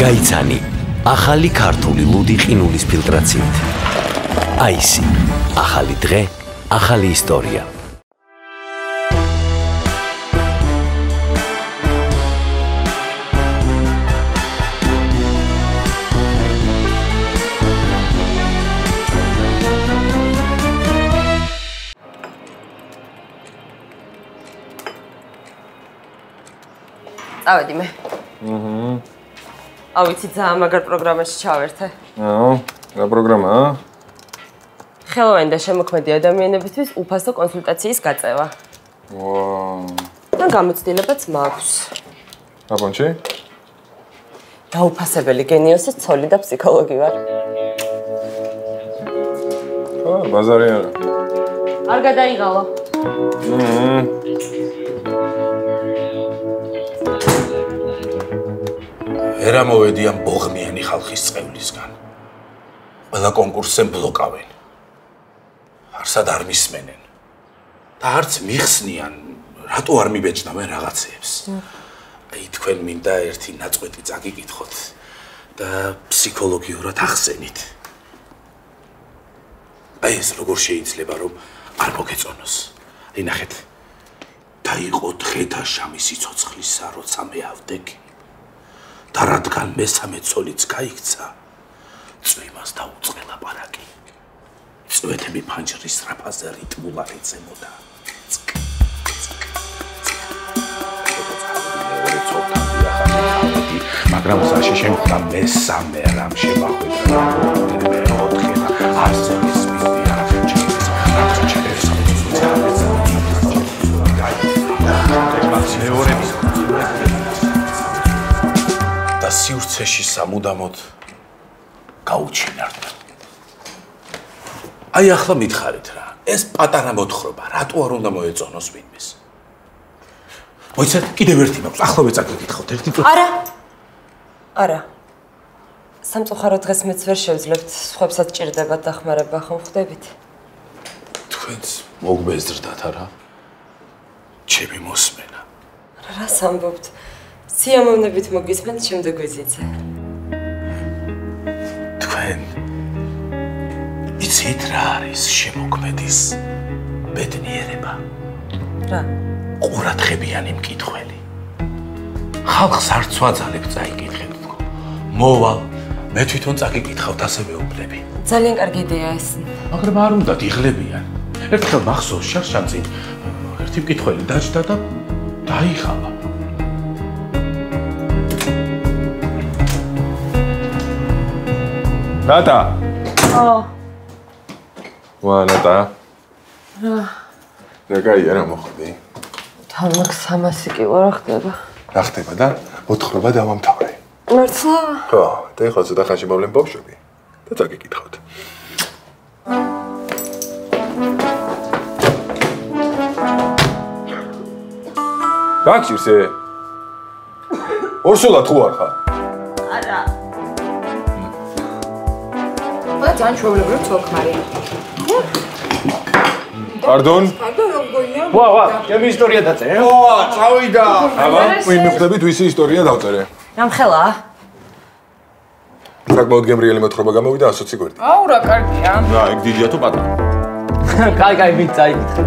გაიცანი ახალი ქართული ლუდი ყინულის ფილტრაციით. აისი, ახალი დღე, ახალი ისტორია. წავედი მე. ავიცი ძალიან მაგარ პროგრამაში ჩავერთე. რა პროგრამაა? ხელოვანი და შემოქმედი ადამიანებისთვის უფასო კონსულტაციის გაწევა. და გამოცდილებაც მაქვს. რა პონჩი? დაუფასებელი გენიოსის ცოლი და ფსიქოლოგი ვარ. ბაზარი არა. არ გადაიღალო. ერა მოვედიან ბოღმიანი ხალხის წევლისგან. ყველა კონკურსზე ბლოკავენ. არსად არ მისმენენ. და არც მიხსნიან, რატო არ მიბეჭდავენ რაღაცეებს. აი თქვენ მინდა ერთი ნაწყვეტი წაგიკითხოთ და ფსიქოლოგიურად ახსენით. აი ეს როგორ შეიძლება რომ არ მოგეწონოს. აი ნახეთ. დაიყო დღე და შამი სიცოცხლისა, როცა მე ავდექი. და რადგან მესამე ცოლიც გაიქცა, წვიმას დაუწყე ლაპარაკი. წვეთები ფანჯრის რაფაზე რიტმულად ეწემოდა. მაგრამ საში შემდგა მესამე რამ შემახვედრა. მეოთხე და ასე ის მიდია. და სივრცეში სამუდამოდ გაუჩინართ. აი ახლა მითხარით რა, ეს პატარა მოთხრობა, რატო არ უნდა მოეწონოს ვინმეს? მოიცეთ, კიდევ ერთი მაქვს, ახლავე წაგიკითხავთ, ერთი პრო. არა. სამწუხაროდ დღეს მეც ვერ შევძლებთ, სხვებსაც ჭირდებათ დახმარება, ხომ ხვდებით? თქვენც მოგბეზრდათ არა? ჩემი მოსმენა. რას ამბობთ? სიამოვნებით მოგისმენთ, შემდეგ ვიზიძე. თქვენ იცით რა არის შემოქმედის ბედნიერება? რა? ყურადღებიანი მკითხველი. ხალხს არ ცვაძალებ წაიკითხეთ თქო. მოვალ, მე თვითონ წაგიკითხავთ ასე მეუბნები. ძალიან კარგი იდეა ეს. მაგრამ არ უნდათ იღლებიან. ერთხელ მახსოვს შარშანწინ ერთი მკითხველი დაჭდა და დაიხალა. ნატა. ნატა. რა გაია რა მოხდი? თავმაქ 300 კი ვარ ხდება. რა ხდება და მოთხრობა დავამთავრე. მართლა? ხო, და ეხლა ცოტა ხანში მოვლენ ბავშვები და წაგიკითხავთ. გაგჭირსე? ორსულად ხო არ ხარ? არა. ძალიან ჩვეულებრივ ცოლქმარი. პარდონ? ვა, ჩემი ისტორია დაწერე. წავიდა. აბა, ვინ მიხვდებით ვისი ისტორია დავწერე? რამხელა? საკმაოდ გემრიელი მოთხრობა გამოვიდა 120 გვერდი. აუ რა კარგია. რა, ეგ დიდია თუ პატარა? კაი, ვინ წაიკითხე.